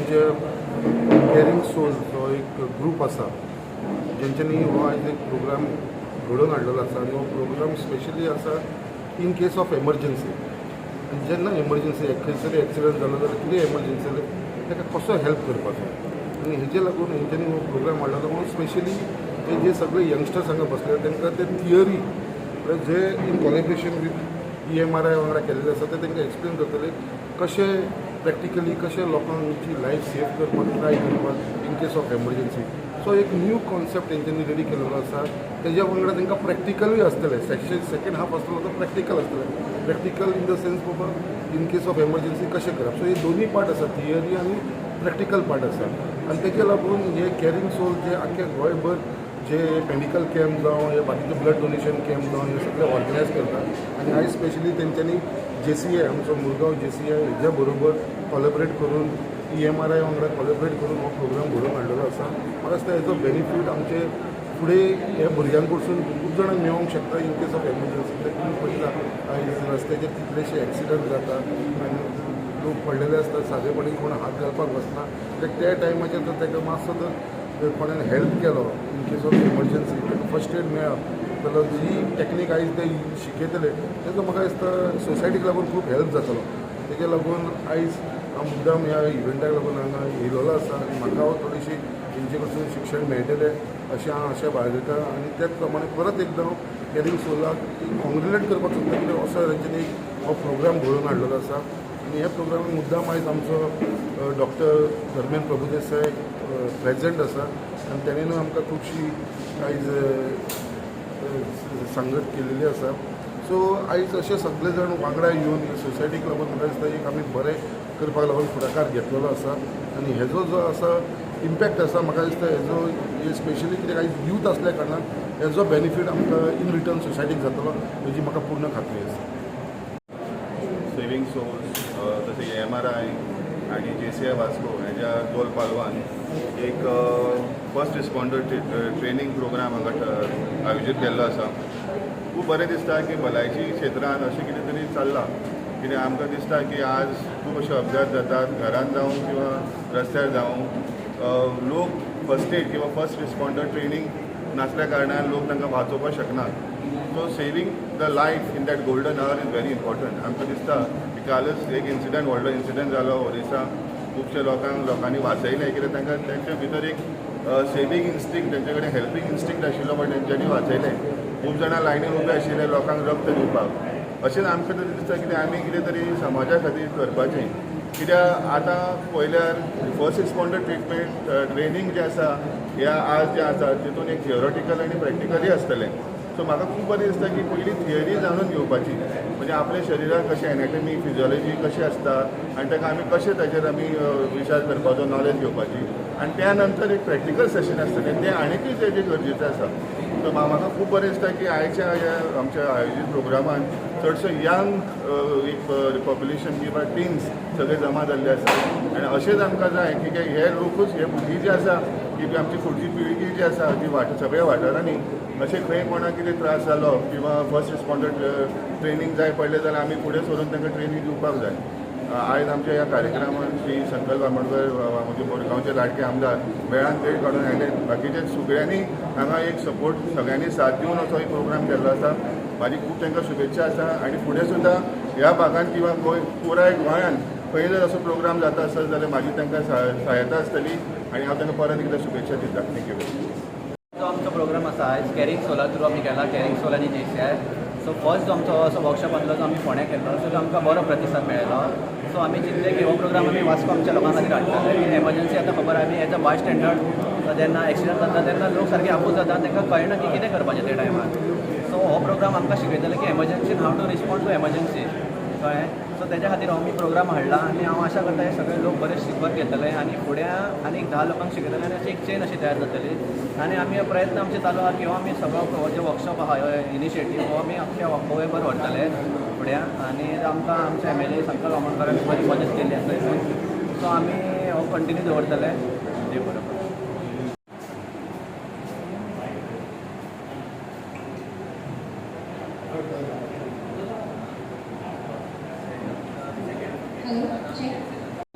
जे carrying soul जो एक ग्रूप आसा जेंच्यांनी हो आयज एक प्रोग्राम घडोवन हाडलेलो आसा आनी हो प्रोग्राम स्पेशली आसा इन केस ऑफ एमर्जन्सी. आनी जेन्ना एमर्जन्सी खंयसरी एक्सिडंट जालो जाल्यार कितें एमर्जन्सी जाल्यार ताका कसो हेल्प करपाचो आनी हेजे लागून हेंच्यांनी हो प्रोग्राम हाडलेलो म्हणून स्पेशली हे जे सगळे यंगस्टर्स हांगा बसले तांकां ते थियरी जे इन कोलॅबरेशन वीथ EMRI वांगडा केल्लें आसा ते तांकां एक्सप्लेन करतले कशें प्रॅक्टिकली कशें लोकांची लायफ सेव करपाक ट्राय करपाक in case of emergency. So एक न्यू कॉन्सेप्ट तेंच्यांनी रेडी केलेलो आसा. तेज्या वांगडा तांकां प्रॅक्टिकलूय आसतलें. सेकेंड हाफ आसतलो तो प्रॅक्टिकल आसतलें. प्रॅक्टिकल इन द सेन्स बाबा इन केस ऑफ एमर्जन्सी कशें करप. सो हे दोनूय पार्ट आसा थियरी आनी प्रॅक्टिकल पार्ट आसा. आनी तेजे लागून हे कॅरिंग सोल जे आख्या गोंयभर जे मेडिकल कॅम्प जावं हे बाकीचे ब्लड डोनेशन कॅम्प जावं हे सगळे ऑर्गनायज करतात आनी आयज स्पेशली तेंच्यांनी JCI आमचो मुरगांव JCI हेज्या बरोबर कॉलेबरेट करून EMRI वांगडा कॉलेबरेट करून हो प्रोग्राम घडोवन हाडलेलो आसा. म्हाका दिसता हेजो बेनिफीट आमचे फुडें हे भुरग्यां कडसून खूब जाणांक मेळोंक शकता इन केस ऑफ एमर्जन्सी. ते तुमी पळयता आयज रस्त्याचेर कितलेशे एक्सिडंट जातात आनी लोक पडलेले आसतात सादेपणी कोण हात घालपाक वचना. त्या टायमाचेर तर ताका मातसो जर कोणें हेल्प केलो इन केस ऑफ एमर्जन्सी ताका फस्ट एड मेळ्ळा जाल्यार जी टॅक्नीक आयज ते शिकयतले तेजो म्हाका दिसता सोसायटीक लागून खूब हेल्प जातलो. तेजे लागून आयज हांव मुद्दाम ह्या इव्हेंटाक लागून हांगा येयलोलो आसा आनी म्हाका हांव थोडीशी तेंचे कडसून शिक्षण मेळटलें अशें हांव आशा बाळगितां. आनी त्याच प्रमाणे परत एकदां हांव कॅरिंग सोलाक कॉंग्रेच्युलेट करपाक सोदता कित्याक असो तेंच्यांनी हो प्रोग्राम घडोवन हाडलेलो आसा. आनी ह्या प्रोग्रामाक मुद्दाम आयज आमचो डॉक्टर धर्मेंद्र प्रभुदेसाय प्रेजेंट आसा आनी तेणेनूय आमकां खुबशी आयज सांगत केलेली आसा. सो आयज अशे सगळे जाण वांगडा येवन सोसायटीक लागून म्हाका दिसता एक आमी बरें करपाक लागून फुडाकार घेतलेलो आसा. आनी हेजो जो आसा इम्पॅक्ट आसा म्हाका दिसता हेजो हे स्पेशली कित्याक आयज यूथ आसल्या कारणान हेजो बेनिफीट आमकां इन रिटर्न सोसायटीक जातलो हेजी म्हाका पूर्ण खात्री आसा. सेविंग सोल्स तशें EMRI आणि JCI वास्को हेज्या दोन पालवान एक फर्स्ट रिस्पॉन्डर ट्रेनिंग प्रोग्राम हांगा आयोजीत केल्लो आसा. खूब बरें दिसता की भलायकी क्षेत्रांत अशें कितें तरी चल्लां. कित्याक आमकां दिसता की आज खूब अशे अपघात जातात घरांत जावं किंवा रस्त्यार जावं लोक फर्स्ट एड किंवा फर्स्ट रिस्पॉन्डर ट्रेनिंग नासल्या कारणान लोक तांकां वाचोवपाक शकनात. So saving the life in that golden hour is very important. आमकां दिसता की कालच एक इन्सिडंट व्हडलो इन्सिडंट जालो ओरिसा. खुबशे लोकांनी वाचयलें कित्याक तांकां तेंचे भितर एक सेविंग इन्स्टिंक्ट तेंचे कडेन हेल्पिंग इन्स्टिंक्ट आशिल्लो बट तेंच्यांनी वाचयलें. खूब जाणां लायनीन उबे आशिल्ले लोकांक रक्त दिवपाक. अशेंच आमकां तरी दिसता की आमी कितें तरी समाजा खातीर करपाचें. कित्याक आतां पळयल्यार फर्स्ट रिस्पॉन्डर ट्रेनिंग जें आसा ह्या आज जें आसा तितून एक थियोरिटिकल आनी प्रॅक्टिकली आसतलें. सो म्हाका खूब बरें दिसता की पयलीं थियरी जाणून घेवपाची म्हणजे आपल्या शरिराक कशें एनाटॉमी फिजियोलॉजी कशी आसता आनी ताका आमी कशें ताचेर आमी विचार करपाचो नॉलेज घेवपाची आनी त्या नंतर एक प्रॅक्टिकल सेशन आसतलें तें आनीकूय तेजें गरजेचें आसा. सो म्हाका खूब बरें दिसता की आयच्या ह्या आमच्या आयोजीत प्रोग्रामान चडशे यंग एक पॉप्युलेशन किंवा टिन्स सगळे जमा जाल्ले आसा आनी अशेंच आमकां जाय की हे लोकूच हे भुरगीं जी आसा की आमची फुडची पिळगी जी आसा ती सगळ्या वाठारांनी अशें खंय कोणाक कितें त्रास जालो किंवा फर्स्ट रिस्पॉन्डर ट्रेनिंग जाय पडलें जाल्यार आमी फुडें सरून तांकां ट्रेनिंग दिवपाक जाय. आयज आमच्या ह्या कार्यक्रमांत श्री संकल्प आंबेडकर म्हणजे मोरगांवचे लाडके आमदार वेळान वेळ काडून आयले. बाकीच्या सगळ्यांनी हांगा एक सपोर्ट सगळ्यांनी साथ दिवन असो एक प्रोग्राम केल्लो आसा. म्हाजी खूब तांकां शुभेच्छा आसा आनी फुडें सुद्दां ह्या भागांत किंवा पुराय गोंयांत खंय जर असो प्रोग्राम जाता आसत जाल्यार म्हाजी तांकां सहायता आसतली आनी हांव तांकां परत एकदां शुभेच्छा दिता. थँक्यू. जो आमचो प्रोग्राम आसा आयज कॅरिंग सोला थ्रू आमी केला कॅरिंग सोल आनी JCI. सो फर्स्ट जो आमचो असो वर्कशॉप आसलो जो आमी फोंड्या केल्लो सो तो आमकां बरो प्रतिसाद मेळ्ळो. सो आमी चिंतलें की हो प्रोग्राम आमी वास्को आमच्या लोकां खातीर हाडटले. एमर्जन्सी आतां खबर आमी एज अ बाय स्टँडर्ड जेन्ना एक्सिडंट जाता तेन्ना लोक सारके आपूस जाता तांकां कळना की कितें करपाचें त्या टायमार. सो हो प्रोग्राम आमकां शिकयतले की एमर्जन्सीन हाव टू रिस्पॉन्ड टू एमर्जन्सी कळ्ळें. सो तेज्या खातीर हांव प्रोग्राम हाडला आनी हांव आशा करता हे सगळे लोक बरे शिकत घेतले आनी फुडें आनीक 10 लोकांक शिकयतले आनी अशी एक चेन अशी तयार जातली. आनी आमी प्रयत्न आमचे चालू आहा की हो आमी सगळो जे वर्कशॉप आहा इनिशिएटीव हो आमी आख्या गोंयभर व्हरतले फुडें. आनी आमकां आमचे MLA संकल्प आंबेडकरान बरी मदत केल्ली आसा हितून. सो आमी हो कंटिन्यू दवरतले. देव बरो.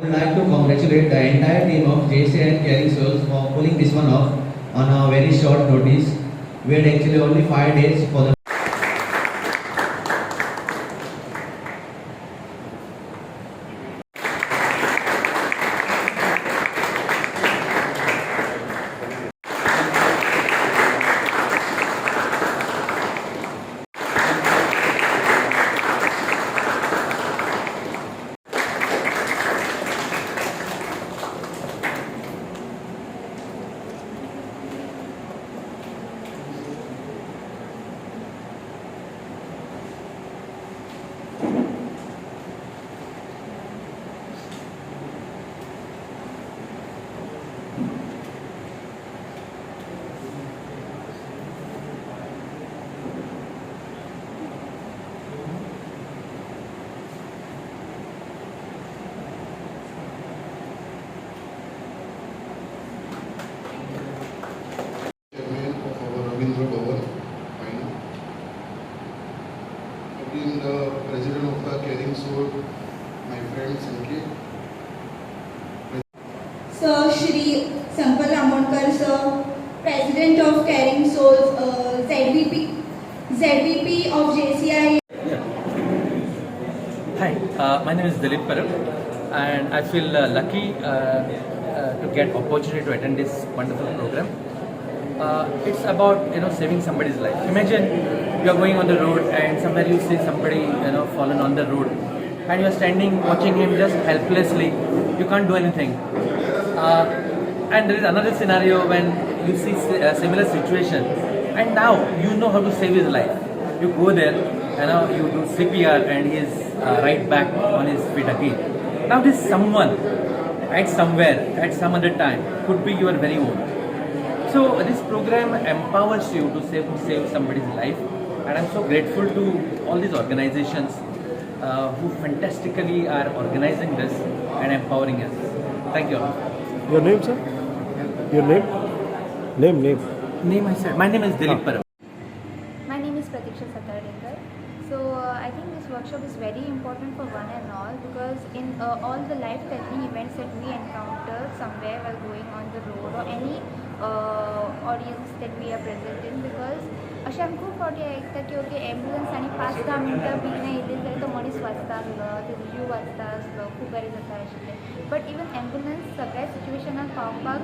I would like to congratulate congratulate the entire team of JC and Caring Souls for pulling this one off on a very short notice. We had actually only 5 days for the Chairman of our Ravindra Bhavan, final. Again, the President of the Caring Soul, my friend Sanket. Sir Shri Sampal Amonkar, sir, President of Caring Souls, ZVP of JCI. Hi, my name is Dilip Param, and I feel lucky to get opportunity to attend this wonderful program. It's about saving somebody's life. Imagine you are going on the road and somewhere you see somebody fallen on the road, and you are standing watching him just helplessly. You can't do anything. And there is another scenario when you see a similar situation, and now you know how to save his life. You go there, you do CPR, and he is right back on his feet again. Now this someone at somewhere, at some other time, could be your very own. So this program empowers you to save somebody's life, and I'm so grateful to all these organizations who fantastically are organizing this and empowering us. Thank you all. Your name, sir? Your name? Name. Name I said. My name is Dilip Param. My name is Pratiksha Satardekar. So I think this workshop is very important for one and all, because in all the life-threatening events that we encounter somewhere while going on the road, or any audience that we are present in, because अशें आमी खूब फावटी आयकता की okay ambulance आनी 5-10 मिनटां बेगीन येयली जाल्यार तो मनीस वाचता आसलो, तेजो जीव वाचता आसलो, खूब बरें जाता आशिल्लें. बट इवन एम्बुलन्स सगळ्या सिच्युएशनाक पावपाक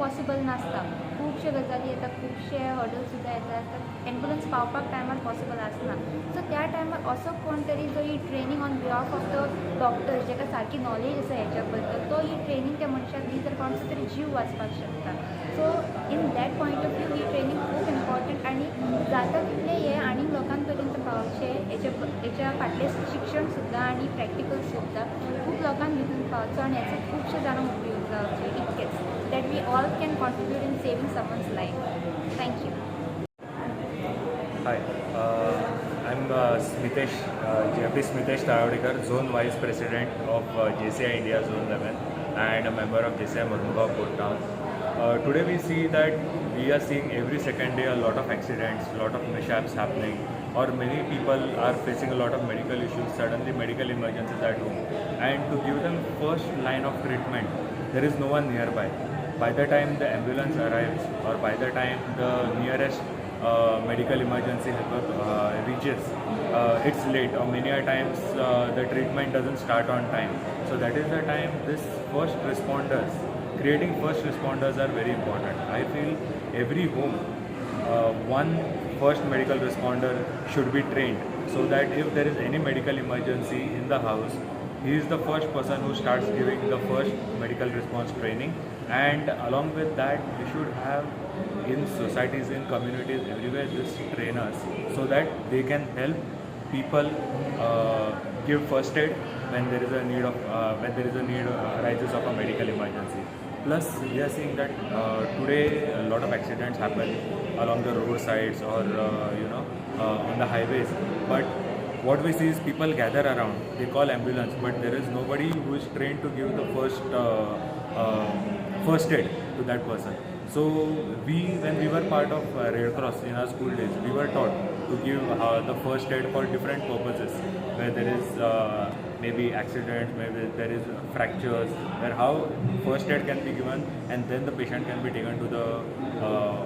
पॉसिबल नासता. खुबशे गजाली येता, खुबशे हर्डल्स सुद्दां येता, एम्बुलन्स पावपाक टायमार पॉसिबल आसना. सो त्या टायमार असो कोण तरी जो ही training on behalf of the doctors, जाका सारकी नॉलेज आसा हेच्या बद्दल, तो ही ट्रेनींग त्या मनशाक दी तर कोणाचो तरी जीव वाचपाक शकता. So in that point of view he training खूब इम्पॉर्टंट, आनी जाता तितलें हें आनी लोकां पर्यंत पावचें, हेच्या फाटलें शिक्षण सुद्दां आनी प्रॅक्टिकल सुद्दां खूब लोकांक भितर पावचो, आनी हेचो खुबशे जाणांक उपयोग जावचो. इतकेंच that we all can contribute in saving someone's life. Thank you. Hi, I'm Smitesh, JP Smitesh Tayodekar, Zone Vice President of JCI India Zone 11 and a member of JCI Mormugao Port Town. Today we see that we are seeing every second day a lot of accidents, a lot of mishaps happening, or many people are facing a lot of medical issues, suddenly medical emergencies at home. And to give them first line of treatment, there is no one nearby. By the time the ambulance arrives, or by the time the nearest medical emergency helper reaches, it's late, or many a times the treatment doesn't start on time. So that is the time this first responders, creating first responders are very important. I feel every home, one first medical responder should be trained, so that if there is any medical emergency in the house, he is the first person who starts giving the first medical response training. And along with that, we should have in societies, in communities, everywhere these trainers, so that they can help people give first aid when there is a need arises of a medical emergency. Plus, we are seeing that today a lot of accidents happen along the roadsides, or on the highways. But what we see is people gather around, they call ambulance, but there is nobody who is trained to give the first aid to that person. So when we were part of Red Cross in our school days, we were taught to give the first aid for different purposes, where there is maybe accidents, maybe there is fractures, where how first aid can be given and then the patient can be taken to the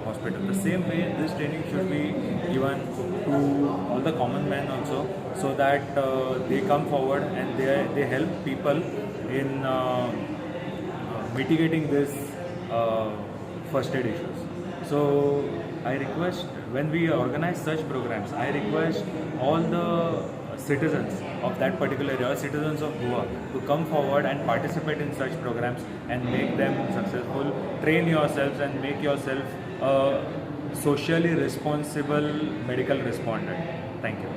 hospital. The same way this training should be given to all the common men also, so that they come forward and they help people in mitigating this first aid issues. So I request, when we organize such programs, I request all the citizens of that particular area, citizens of Goa, to come forward and participate in such programs and make them successful. Train yourselves and make yourself a socially responsible medical respondent. Thank you.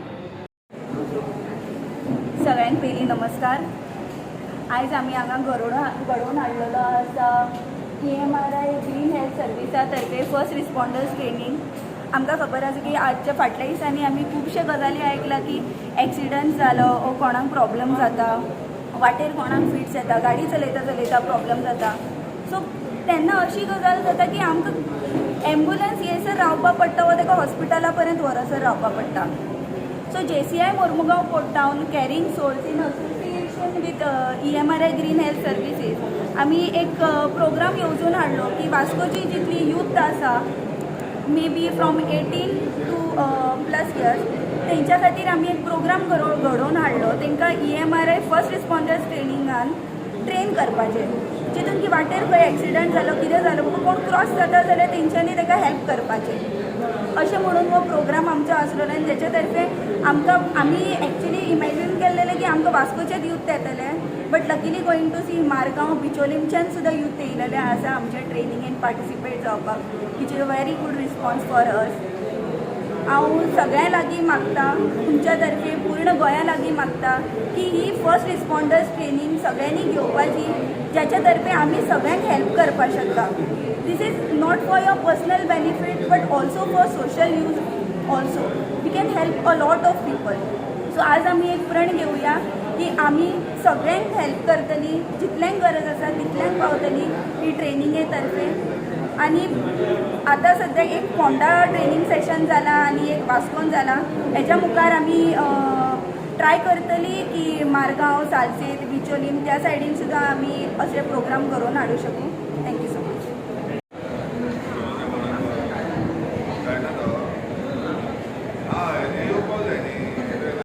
सगळ्यांक पयलीं नमस्कार. आयज आमी हांगा घडोवन हाडलेलो आसा EMRI green health सर्विसा तर्फे first responders training. आमकां खबर आसा की आजच्या फाटल्या दिसांनी आमी खुबशे गजाली आयकला की एक्सिडंट जालो ओ कोणाक प्रॉब्लम जाता, वाटेर कोणाक फिट्स येता, गाडी चलयता प्रॉब्लम जाता. सो तेन्ना अशी गजाल जाता की आमकां एम्बुलन्स येयसर रावपा पडटा वा ताका हॉस्पिटला पर्यंत व्हरसर रावपा पडटा. So JCI Mormugao port town caring souls in association with EMRI green health services आमी एक प्रोग्राम येवजून हाडलो की वास्कोची जितली यूथ आसा, may be from 18 two plus years, तेंच्या खातीर आमी एक प्रोग्राम घडोवन हाडलो. तांकां EMRI फर्स्ट रिस्पॉन्डर्स ट्रेनिंगान ट्रेन करपाचें, जितून की वाटेर खंय एक्सिडंट जालो, कितें जालो, कोण क्रॉस जाता जाल्यार तेंच्यांनी ताका हेल्प करपाचें. अशें म्हणून हो प्रोग्राम आमचो आसलो आनी तेचे तर्फे आमी एक्चुली इमॅजिन केल्लेलें की आमकां वास्कोचेच यूथ येतले, but luckily going to see Margao बिचोलीमच्यान सुद्दां यूथ येयलेले आसा आमचे ट्रेनिंगेन पार्टिसिपेट जावपाक, which is a very good response for us. हांव सगळ्यां लागीं मागता, तुमच्या तर्फे पूर्ण गोंया लागीं मागता की ही फर्स्ट रिस्पॉन्डर्स ट्रेनिंग सगळ्यांनी घेवपाची, ज्याच्या तर्फे आमी सगळ्यांक हेल्प करपाक शकता. This is not for your personal benefit but also for social use also. We can help a lot of people. So आज आमी एक प्रण घेवया की आमी सगळ्यांक हेल्प करतली, जितल्यांक गरज आसा तितल्यांक पावतली ही ट्रेनिंगे तर्फे. आनी आतां सद्याक एक फोंडा ट्रेनिंग सेशन जाला आनी एक वास्कोन जाला. हेच्या मुखार आमी ट्राय करतली की मारगांव, सालसेत, बिचोलीम त्या सायडीन सुद्दां आमी अशे प्रोग्राम करून हाडूं शकू.